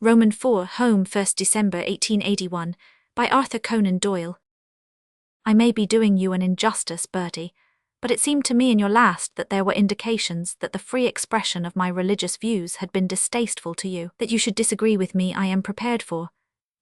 Roman 4, Home, 1st December 1881, by Arthur Conan Doyle. I may be doing you an injustice, Bertie, but it seemed to me in your last that there were indications that the free expression of my religious views had been distasteful to you. That you should disagree with me I am prepared for,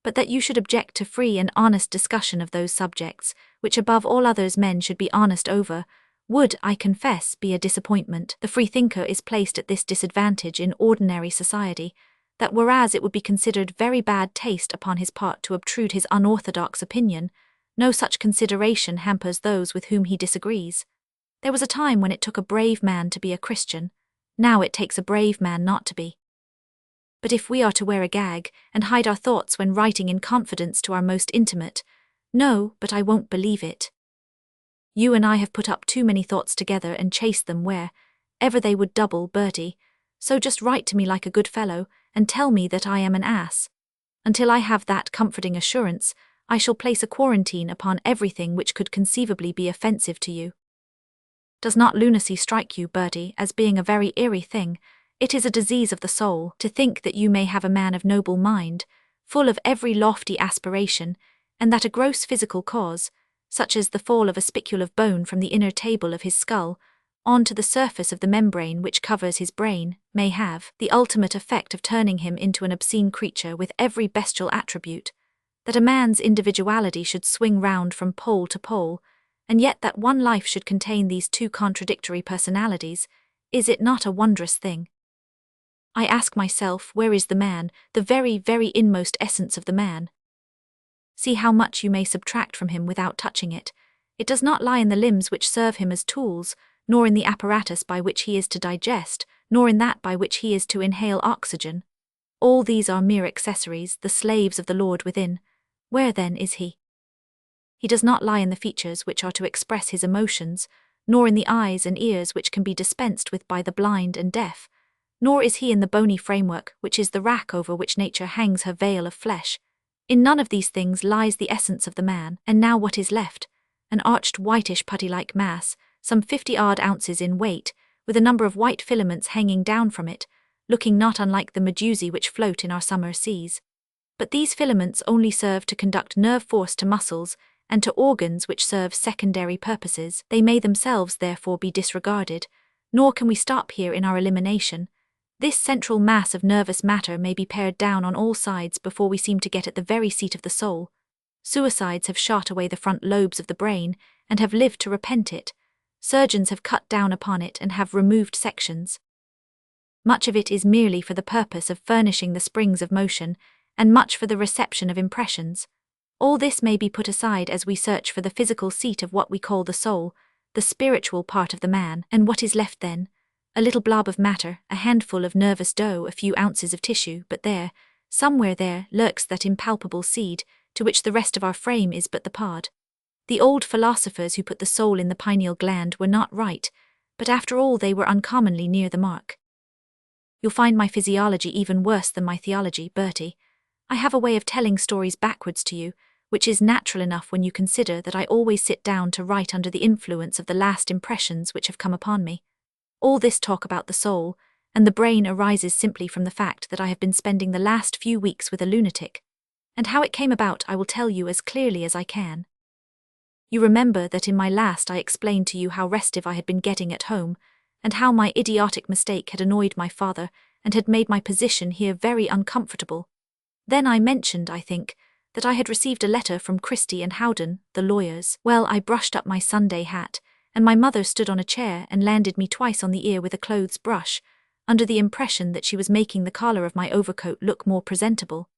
but that you should object to free and honest discussion of those subjects, which above all others men should be honest over, would, I confess, be a disappointment. The freethinker is placed at this disadvantage in ordinary society, that whereas it would be considered very bad taste upon his part to obtrude his unorthodox opinion, no such consideration hampers those with whom he disagrees. There was a time when it took a brave man to be a Christian, now it takes a brave man not to be. But if we are to wear a gag, and hide our thoughts when writing in confidence to our most intimate, no, but I won't believe it. You and I have put up too many thoughts together and chased them where ever they would double, Bertie, so just write to me like a good fellow, and tell me that I am an ass. Until I have that comforting assurance, I shall place a quarantine upon everything which could conceivably be offensive to you. Does not lunacy strike you, Bertie, as being a very eerie thing? It is a disease of the soul, to think that you may have a man of noble mind, full of every lofty aspiration, and that a gross physical cause, such as the fall of a spicule of bone from the inner table of his skull, on to the surface of the membrane which covers his brain, may have the ultimate effect of turning him into an obscene creature with every bestial attribute, that a man's individuality should swing round from pole to pole, and yet that one life should contain these two contradictory personalities, is it not a wondrous thing? I ask myself, where is the man, the very, very inmost essence of the man? See how much you may subtract from him without touching it. It does not lie in the limbs which serve him as tools, nor in the apparatus by which he is to digest, nor in that by which he is to inhale oxygen. All these are mere accessories, the slaves of the Lord within. Where then is he? He does not lie in the features which are to express his emotions, nor in the eyes and ears which can be dispensed with by the blind and deaf, nor is he in the bony framework which is the rack over which nature hangs her veil of flesh. In none of these things lies the essence of the man, and now what is left? An arched whitish putty-like mass, some 50-odd ounces in weight, with a number of white filaments hanging down from it, looking not unlike the medusae which float in our summer seas. But these filaments only serve to conduct nerve force to muscles, and to organs which serve secondary purposes. They may themselves therefore be disregarded, nor can we stop here in our elimination. This central mass of nervous matter may be pared down on all sides before we seem to get at the very seat of the soul. Suicides have shot away the front lobes of the brain, and have lived to repent it. Surgeons have cut down upon it and have removed sections. Much of it is merely for the purpose of furnishing the springs of motion, and much for the reception of impressions. All this may be put aside as we search for the physical seat of what we call the soul, the spiritual part of the man, and what is left then? A little blob of matter, a handful of nervous dough, a few ounces of tissue, but there, somewhere there, lurks that impalpable seed, to which the rest of our frame is but the pod. The old philosophers who put the soul in the pineal gland were not right, but after all they were uncommonly near the mark. You'll find my physiology even worse than my theology, Bertie. I have a way of telling stories backwards to you, which is natural enough when you consider that I always sit down to write under the influence of the last impressions which have come upon me. All this talk about the soul and the brain arises simply from the fact that I have been spending the last few weeks with a lunatic, and how it came about I will tell you as clearly as I can. You remember that in my last I explained to you how restive I had been getting at home, and how my idiotic mistake had annoyed my father and had made my position here very uncomfortable. Then I mentioned, I think, that I had received a letter from Christie and Howden, the lawyers. Well, I brushed up my Sunday hat, and my mother stood on a chair and landed me twice on the ear with a clothes brush, under the impression that she was making the collar of my overcoat look more presentable.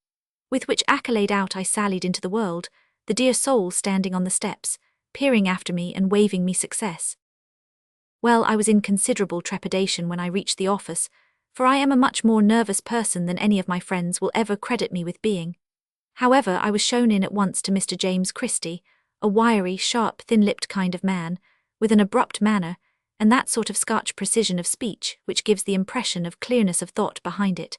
With which accolade out I sallied into the world, the dear soul standing on the steps, peering after me and waving me success. Well, I was in considerable trepidation when I reached the office, for I am a much more nervous person than any of my friends will ever credit me with being. However, I was shown in at once to Mr. James Christie, a wiry, sharp, thin-lipped kind of man, with an abrupt manner, and that sort of Scotch precision of speech which gives the impression of clearness of thought behind it.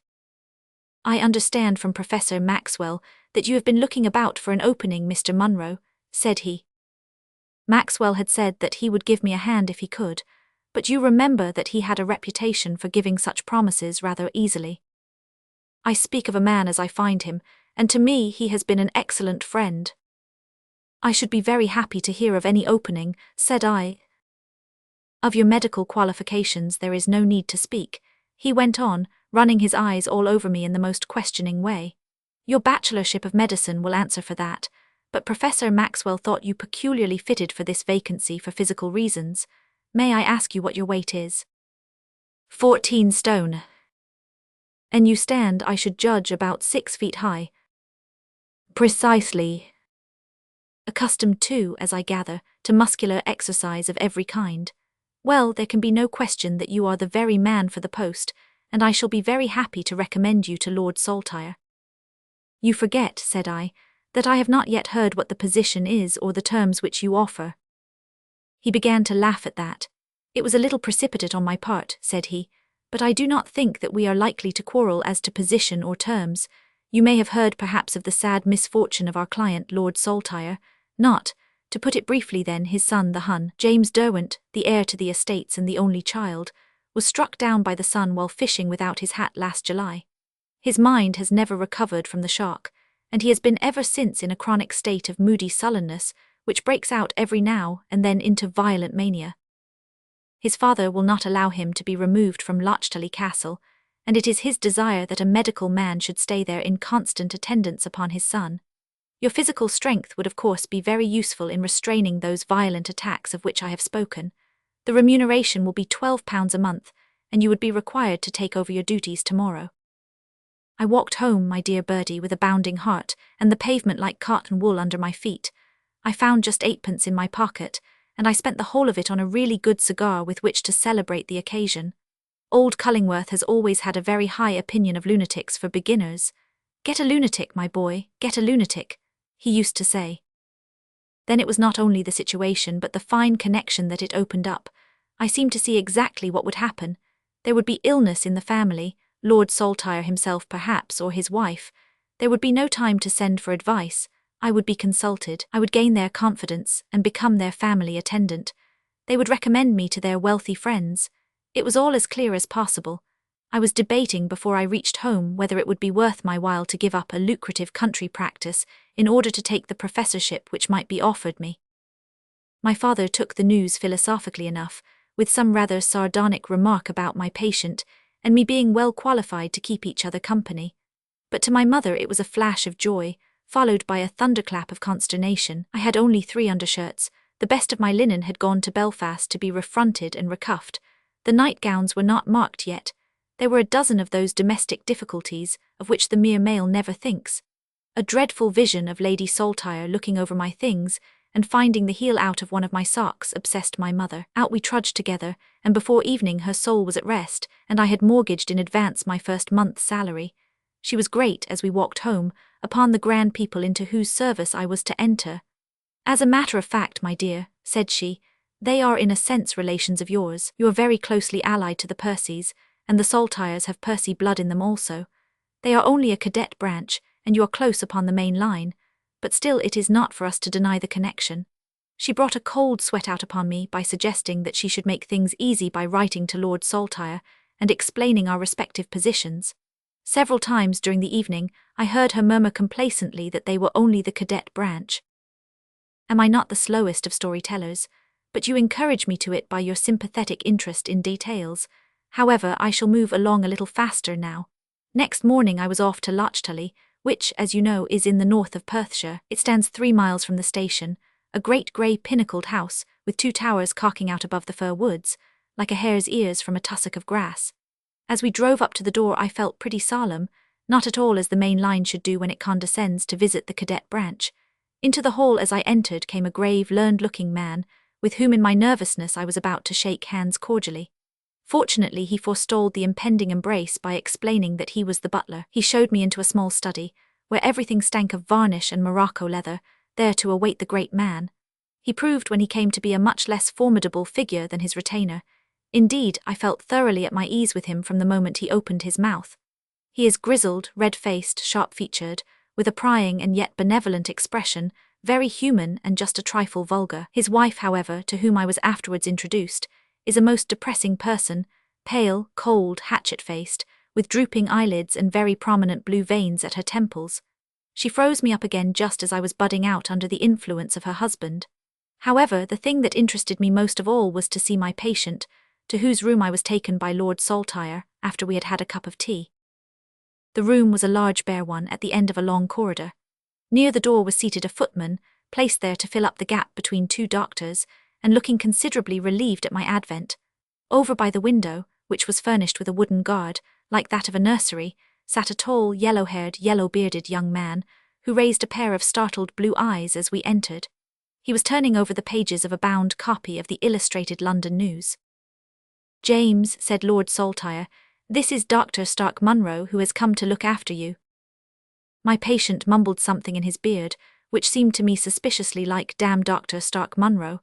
I understand from Professor Maxwell that you have been looking about for an opening, Mr. Munro, said he. Maxwell had said that he would give me a hand if he could, but you remember that he had a reputation for giving such promises rather easily. I speak of a man as I find him, and to me he has been an excellent friend. I should be very happy to hear of any opening, said I. Of your medical qualifications there is no need to speak, he went on, running his eyes all over me in the most questioning way. Your bachelorship of medicine will answer for that, but Professor Maxwell thought you peculiarly fitted for this vacancy for physical reasons. May I ask you what your weight is? 14 stone. And you stand, I should judge, about 6 feet high. Precisely. Accustomed too, as I gather, to muscular exercise of every kind. Well, there can be no question that you are the very man for the post, and I shall be very happy to recommend you to Lord Saltire. You forget, said I, that I have not yet heard what the position is or the terms which you offer. He began to laugh at that. It was a little precipitate on my part, said he, but I do not think that we are likely to quarrel as to position or terms. You may have heard perhaps of the sad misfortune of our client Lord Saltire. Not, to put it briefly then, his son the Hun, James Derwent, the heir to the estates and the only child, was struck down by the sun while fishing without his hat last July. His mind has never recovered from the shock, and he has been ever since in a chronic state of moody sullenness, which breaks out every now and then into violent mania. His father will not allow him to be removed from Lochtully Castle, and it is his desire that a medical man should stay there in constant attendance upon his son. Your physical strength would of course be very useful in restraining those violent attacks of which I have spoken. The remuneration will be £12 a month, and you would be required to take over your duties tomorrow. I walked home, my dear Bertie, with a bounding heart, and the pavement like cotton wool under my feet. I found just 8pence in my pocket, and I spent the whole of it on a really good cigar with which to celebrate the occasion. Old Cullingworth has always had a very high opinion of lunatics for beginners. Get a lunatic, my boy, get a lunatic, he used to say. Then it was not only the situation but the fine connection that it opened up. I seemed to see exactly what would happen. There would be illness in the family, Lord Saltire himself perhaps, or his wife. There would be no time to send for advice. I would be consulted, I would gain their confidence, and become their family attendant. They would recommend me to their wealthy friends. It was all as clear as possible. I was debating before I reached home whether it would be worth my while to give up a lucrative country practice in order to take the professorship which might be offered me. My father took the news philosophically enough, with some rather sardonic remark about my patient, and me being well qualified to keep each other company. But to my mother it was a flash of joy, followed by a thunderclap of consternation. I had only 3 undershirts. The best of my linen had gone to Belfast to be refronted and recuffed. The nightgowns were not marked yet. There were a dozen of those domestic difficulties of which the mere male never thinks. A dreadful vision of Lady Saltire looking over my things and finding the heel out of one of my socks obsessed my mother. Out we trudged together, and before evening her soul was at rest, and I had mortgaged in advance my first month's salary. She was great as we walked home, upon the grand people into whose service I was to enter. As a matter of fact, my dear, said she, they are in a sense relations of yours. You are very closely allied to the Percys, and the Saltires have Percy blood in them also. They are only a cadet branch, and you are close upon the main line, but still it is not for us to deny the connection. She brought a cold sweat out upon me by suggesting that she should make things easy by writing to Lord Saltire and explaining our respective positions. Several times during the evening I heard her murmur complacently that they were only the cadet branch. Am I not the slowest of storytellers? But you encourage me to it by your sympathetic interest in details. However, I shall move along a little faster now. Next morning I was off to Lochtully, which, as you know, is in the north of Perthshire. It stands 3 miles from the station, a great grey pinnacled house, with 2 towers cocking out above the fir woods, like a hare's ears from a tussock of grass. As we drove up to the door I felt pretty solemn, not at all as the main line should do when it condescends to visit the cadet branch. Into the hall as I entered came a grave, learned-looking man, with whom in my nervousness I was about to shake hands cordially. Fortunately he forestalled the impending embrace by explaining that he was the butler. He showed me into a small study, where everything stank of varnish and morocco leather, there to await the great man. He proved when he came to be a much less formidable figure than his retainer. Indeed, I felt thoroughly at my ease with him from the moment he opened his mouth. He is grizzled, red-faced, sharp-featured, with a prying and yet benevolent expression, very human and just a trifle vulgar. His wife, however, to whom I was afterwards introduced, is a most depressing person, pale, cold, hatchet-faced, with drooping eyelids and very prominent blue veins at her temples. She froze me up again just as I was budding out under the influence of her husband. However, the thing that interested me most of all was to see my patient, to whose room I was taken by Lord Saltire after we had had a cup of tea. The room was a large bare one at the end of a long corridor. Near the door was seated a footman, placed there to fill up the gap between two doctors, and looking considerably relieved at my advent. Over by the window, which was furnished with a wooden guard, like that of a nursery, sat a tall, yellow-haired, yellow-bearded young man, who raised a pair of startled blue eyes as we entered. He was turning over the pages of a bound copy of the Illustrated London News. "James," said Lord Saltire, "this is Dr. Stark Munro, who has come to look after you." My patient mumbled something in his beard, which seemed to me suspiciously like "Damn Dr. Stark Munro."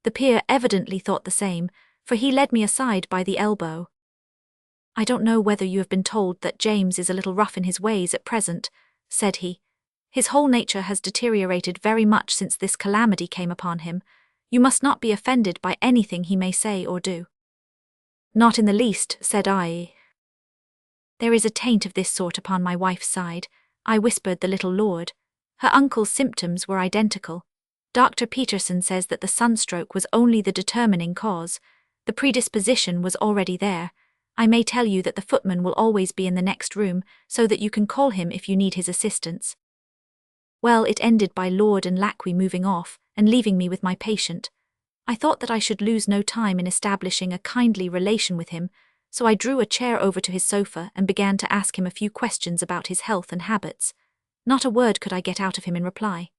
The peer evidently thought the same, for he led me aside by the elbow. "I don't know whether you have been told that James is a little rough in his ways at present," said he. "His whole nature has deteriorated very much since this calamity came upon him. You must not be offended by anything he may say or do." "Not in the least," said I. "There is a taint of this sort upon my wife's side," I whispered the little lord. "Her uncle's symptoms were identical. Dr. Peterson says that the sunstroke was only the determining cause. The predisposition was already there. I may tell you that the footman will always be in the next room, so that you can call him if you need his assistance." Well, it ended by lord and lacquey moving off, and leaving me with my patient. I thought that I should lose no time in establishing a kindly relation with him, so I drew a chair over to his sofa and began to ask him a few questions about his health and habits. Not a word could I get out of him in reply.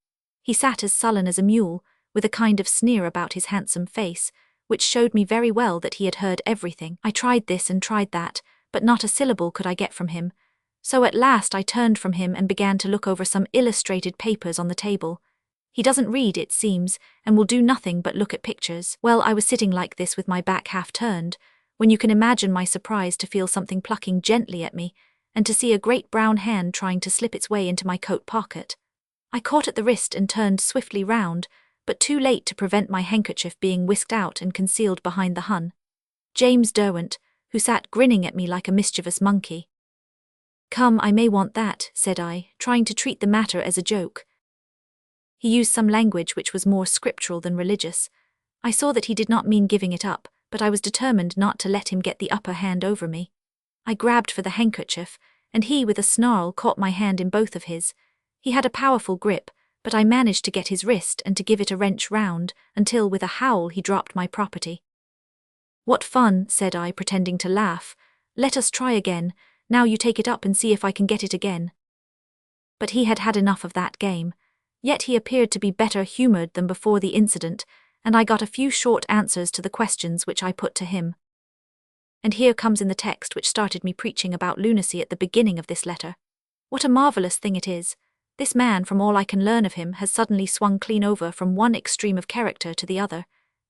He sat as sullen as a mule, with a kind of sneer about his handsome face, which showed me very well that he had heard everything. I tried this and tried that, but not a syllable could I get from him. So at last I turned from him and began to look over some illustrated papers on the table. He doesn't read, it seems, and will do nothing but look at pictures. Well, I was sitting like this with my back half turned, when you can imagine my surprise to feel something plucking gently at me, and to see a great brown hand trying to slip its way into my coat pocket. I caught at the wrist and turned swiftly round, but too late to prevent my handkerchief being whisked out and concealed behind the Hun. James Derwent, who sat grinning at me like a mischievous monkey. "Come, I may want that," said I, trying to treat the matter as a joke. He used some language which was more scriptural than religious. I saw that he did not mean giving it up, but I was determined not to let him get the upper hand over me. I grabbed for the handkerchief, and he, with a snarl, caught my hand in both of his. He had a powerful grip, but I managed to get his wrist and to give it a wrench round, until with a howl he dropped my property. "What fun," said I, pretending to laugh. "Let us try again. Now you take it up and see if I can get it again." But he had had enough of that game. Yet he appeared to be better humoured than before the incident, and I got a few short answers to the questions which I put to him. And here comes in the text which started me preaching about lunacy at the beginning of this letter. What a marvellous thing it is. This man, from all I can learn of him, has suddenly swung clean over from one extreme of character to the other.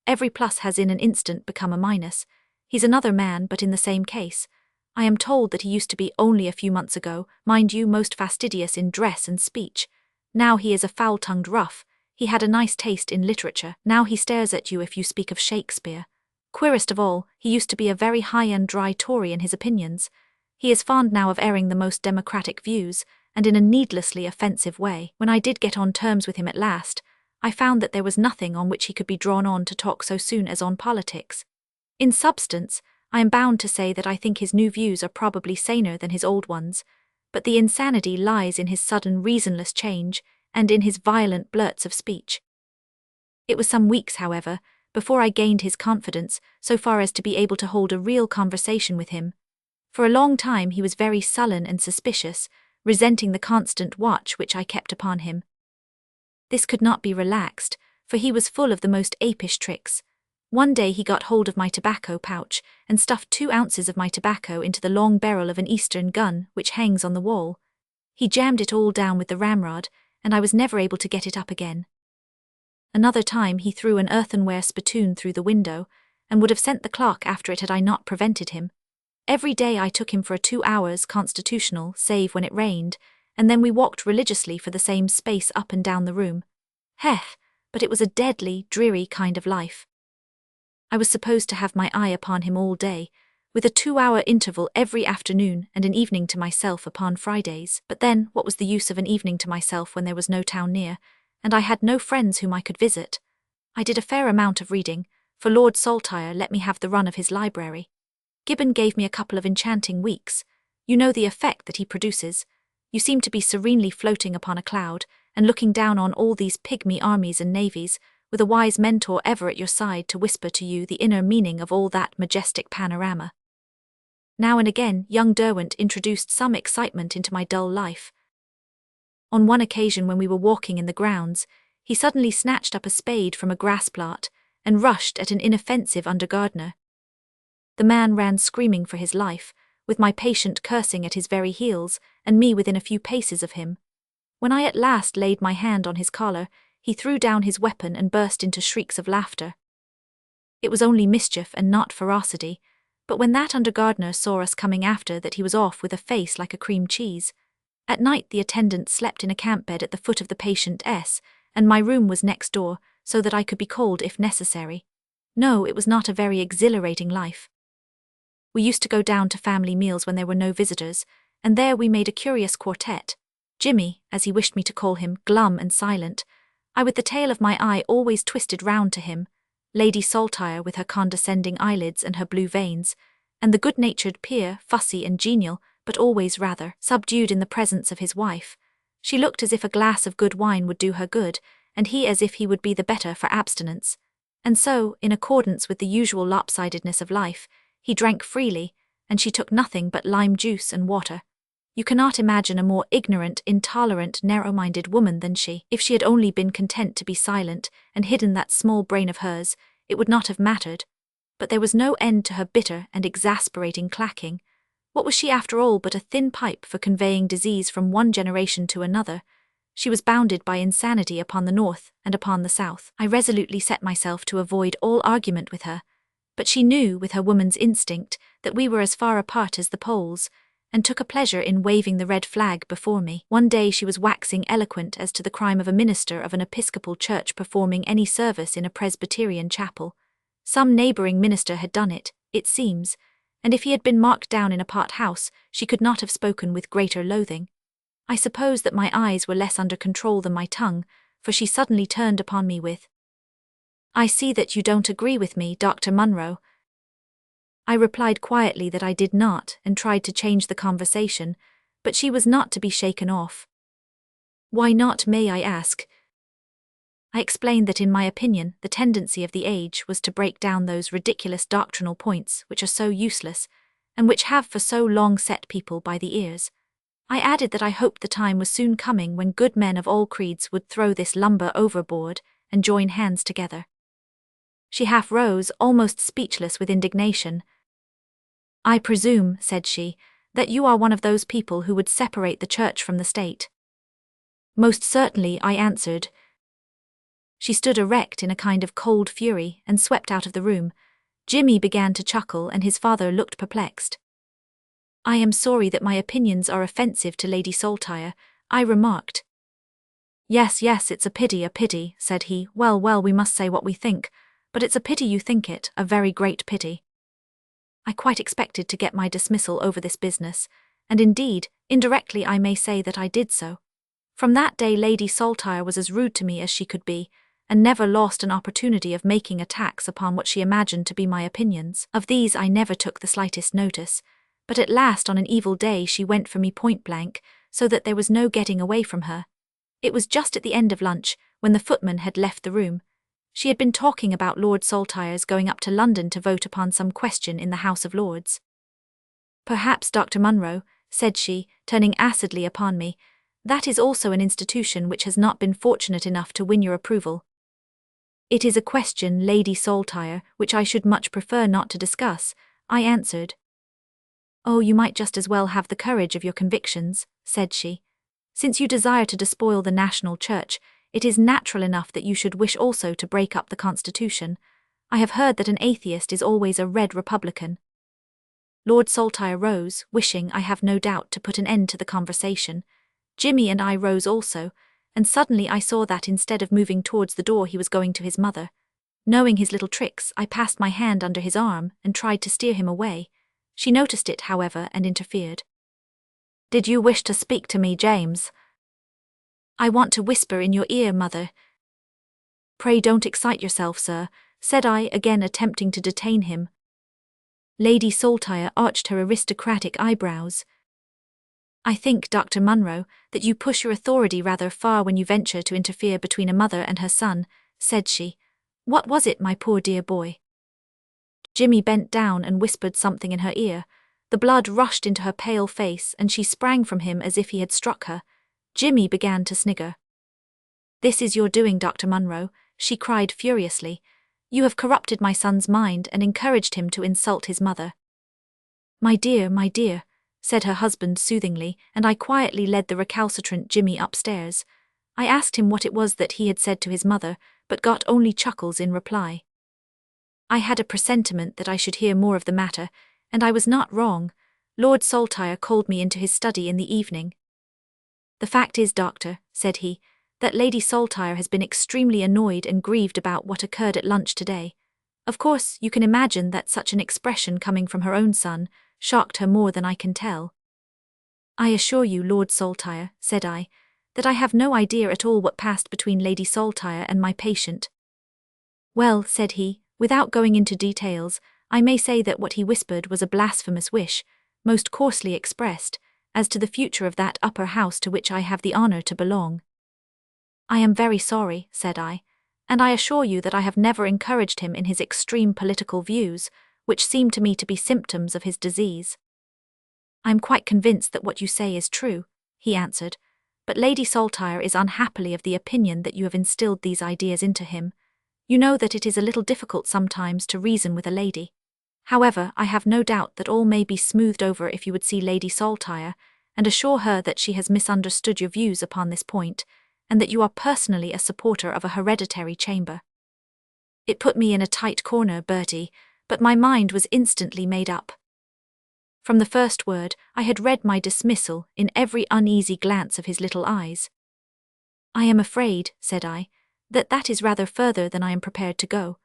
Every plus has in an instant become a minus. He's another man, but in the same case. I am told that he used to be, only a few months ago, mind you, most fastidious in dress and speech. Now he is a foul-tongued rough. He had a nice taste in literature. Now he stares at you if you speak of Shakespeare. Queerest of all, he used to be a very high and dry Tory in his opinions. He is fond now of airing the most democratic views, and in a needlessly offensive way. When I did get on terms with him at last, I found that there was nothing on which he could be drawn on to talk so soon as on politics. In substance, I am bound to say that I think his new views are probably saner than his old ones, but the insanity lies in his sudden reasonless change and in his violent blurts of speech. It was some weeks, however, before I gained his confidence so far as to be able to hold a real conversation with him. For a long time he was very sullen and suspicious, resenting the constant watch which I kept upon him. This could not be relaxed, for he was full of the most apish tricks. One day he got hold of my tobacco pouch and stuffed 2 ounces of my tobacco into the long barrel of an Eastern gun which hangs on the wall. He jammed it all down with the ramrod, and I was never able to get it up again. Another time he threw an earthenware spittoon through the window, and would have sent the clock after it had I not prevented him. Every day I took him for a 2 hours constitutional, save when it rained, and then we walked religiously for the same space up and down the room. Heh, but it was a deadly, dreary kind of life. I was supposed to have my eye upon him all day, with a 2-hour interval every afternoon and an evening to myself upon Fridays. But then, what was the use of an evening to myself when there was no town near, and I had no friends whom I could visit? I did a fair amount of reading, for Lord Saltire let me have the run of his library. Gibbon gave me a couple of enchanting weeks. You know the effect that he produces. You seem to be serenely floating upon a cloud, and looking down on all these pygmy armies and navies, with a wise mentor ever at your side to whisper to you the inner meaning of all that majestic panorama. Now and again, young Derwent introduced some excitement into my dull life. On one occasion when we were walking in the grounds, he suddenly snatched up a spade from a grass plot and rushed at an inoffensive under-gardener. The man ran screaming for his life, with my patient cursing at his very heels, and me within a few paces of him. When I at last laid my hand on his collar, he threw down his weapon and burst into shrieks of laughter. It was only mischief and not ferocity, but when that under-gardener saw us coming after that, he was off with a face like a cream cheese. At night the attendant slept in a camp bed at the foot of the patient S, and my room was next door, so that I could be called if necessary. No, it was not a very exhilarating life. We used to go down to family meals when there were no visitors, and there we made a curious quartet. Jimmy, as he wished me to call him, glum and silent, I with the tail of my eye always twisted round to him, Lady Saltire with her condescending eyelids and her blue veins, and the good-natured peer, fussy and genial, but always rather subdued in the presence of his wife. She looked as if a glass of good wine would do her good, and he as if he would be the better for abstinence. And so, in accordance with the usual lopsidedness of life, he drank freely, and she took nothing but lime juice and water. You cannot imagine a more ignorant, intolerant, narrow-minded woman than she. If she had only been content to be silent and hidden that small brain of hers, it would not have mattered. But there was no end to her bitter and exasperating clacking. What was she after all but a thin pipe for conveying disease from one generation to another? She was bounded by insanity upon the north and upon the south. I resolutely set myself to avoid all argument with her, but she knew, with her woman's instinct, that we were as far apart as the poles, and took a pleasure in waving the red flag before me. One day she was waxing eloquent as to the crime of a minister of an Episcopal church performing any service in a Presbyterian chapel. Some neighbouring minister had done it, it seems, and if he had been marked down in a pot house, she could not have spoken with greater loathing. I suppose that my eyes were less under control than my tongue, for she suddenly turned upon me with, "I see that you don't agree with me, Dr. Munro." I replied quietly that I did not, and tried to change the conversation, but she was not to be shaken off. "Why not, may I ask?" I explained that in my opinion the tendency of the age was to break down those ridiculous doctrinal points which are so useless, and which have for so long set people by the ears. I added that I hoped the time was soon coming when good men of all creeds would throw this lumber overboard and join hands together. She half rose, almost speechless with indignation. "I presume," said she, "that you are one of those people who would separate the church from the state." "Most certainly," I answered. She stood erect in a kind of cold fury and swept out of the room. Jimmy began to chuckle and his father looked perplexed. "I am sorry that my opinions are offensive to Lady Saltire," I remarked. Yes, it's a pity," said he. Well, we must say what we think, but it's a pity you think it, a very great pity." I quite expected to get my dismissal over this business, and indeed, indirectly I may say that I did so. From that day Lady Saltire was as rude to me as she could be, and never lost an opportunity of making attacks upon what she imagined to be my opinions. Of these I never took the slightest notice, but at last on an evil day she went for me point blank, so that there was no getting away from her. It was just at the end of lunch, when the footman had left the room. She had been talking about Lord Saltire's going up to London to vote upon some question in the House of Lords. "Perhaps, Dr. Munro," said she, turning acidly upon me, "that is also an institution which has not been fortunate enough to win your approval." "It is a question, Lady Saltire, which I should much prefer not to discuss," I answered. "Oh, you might just as well have the courage of your convictions," said she. "Since you desire to despoil the national church, it is natural enough that you should wish also to break up the Constitution. I have heard that an atheist is always a red Republican." Lord Saltire rose, wishing, I have no doubt, to put an end to the conversation. Jimmy and I rose also, and suddenly I saw that instead of moving towards the door he was going to his mother. Knowing his little tricks, I passed my hand under his arm and tried to steer him away. She noticed it, however, and interfered. "Did you wish to speak to me, James?" "I want to whisper in your ear, mother." "Pray don't excite yourself, sir," said I, again attempting to detain him. Lady Saltire arched her aristocratic eyebrows. "I think, Dr. Munro, that you push your authority rather far when you venture to interfere between a mother and her son," said she. "What was it, my poor dear boy?" Jimmy bent down and whispered something in her ear. The blood rushed into her pale face and she sprang from him as if he had struck her. Jimmy began to snigger. "This is your doing, Dr. Munro," she cried furiously. "You have corrupted my son's mind and encouraged him to insult his mother." My dear," said her husband soothingly, and I quietly led the recalcitrant Jimmy upstairs. I asked him what it was that he had said to his mother, but got only chuckles in reply. I had a presentiment that I should hear more of the matter, and I was not wrong. Lord Saltire called me into his study in the evening. "The fact is, doctor," said he, "that Lady Saltire has been extremely annoyed and grieved about what occurred at lunch today. Of course, you can imagine that such an expression coming from her own son shocked her more than I can tell." "I assure you, Lord Saltire," said I, "that I have no idea at all what passed between Lady Saltire and my patient." "Well," said he, "without going into details, I may say that what he whispered was a blasphemous wish, most coarsely expressed, as to the future of that upper house to which I have the honour to belong." "I am very sorry," said I, "and I assure you that I have never encouraged him in his extreme political views, which seem to me to be symptoms of his disease." "I am quite convinced that what you say is true," he answered, "but Lady Saltire is unhappily of the opinion that you have instilled these ideas into him. You know that it is a little difficult sometimes to reason with a lady. However, I have no doubt that all may be smoothed over if you would see Lady Saltire, and assure her that she has misunderstood your views upon this point, and that you are personally a supporter of a hereditary chamber." It put me in a tight corner, Bertie, but my mind was instantly made up. From the first word, I had read my dismissal in every uneasy glance of his little eyes. "I am afraid," said I, that is rather further than I am prepared to go.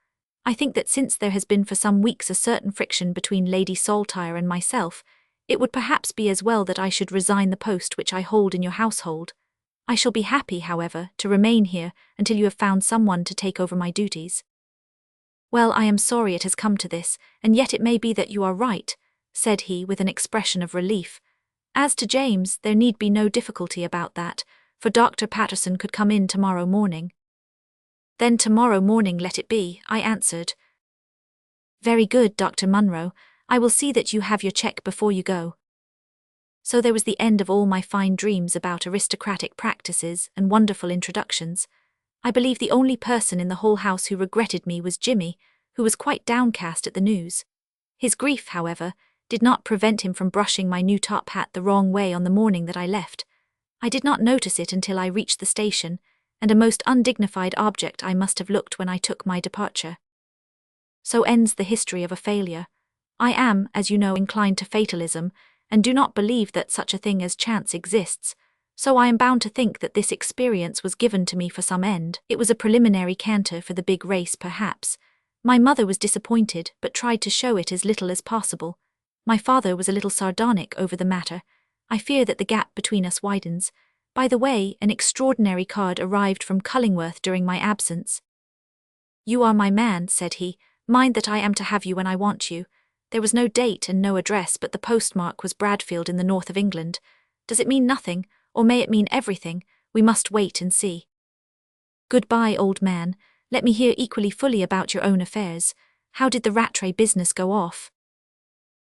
I think that since there has been for some weeks a certain friction between Lady Saltire and myself, it would perhaps be as well that I should resign the post which I hold in your household. I shall be happy, however, to remain here until you have found someone to take over my duties." "Well, I am sorry it has come to this, and yet it may be that you are right," said he with an expression of relief. "As to James, there need be no difficulty about that, for Dr. Patterson could come in tomorrow morning." "Then tomorrow morning let it be," I answered. "Very good, Dr. Munro. I will see that you have your cheque before you go." So there was the end of all my fine dreams about aristocratic practices and wonderful introductions. I believe the only person in the whole house who regretted me was Jimmy, who was quite downcast at the news. His grief, however, did not prevent him from brushing my new top hat the wrong way on the morning that I left. I did not notice it until I reached the station, and a most undignified object I must have looked when I took my departure. So ends the history of a failure. I am, as you know, inclined to fatalism, and do not believe that such a thing as chance exists, so I am bound to think that this experience was given to me for some end. It was a preliminary canter for the big race, perhaps. My mother was disappointed, but tried to show it as little as possible. My father was a little sardonic over the matter. I fear that the gap between us widens. By the way, an extraordinary card arrived from Cullingworth during my absence. "You are my man," said he. "Mind that I am to have you when I want you." There was no date and no address, but the postmark was Bradfield in the north of England. Does it mean nothing, or may it mean everything? We must wait and see. "Goodbye, old man. Let me hear equally fully about your own affairs. How did the Rattray business go off?"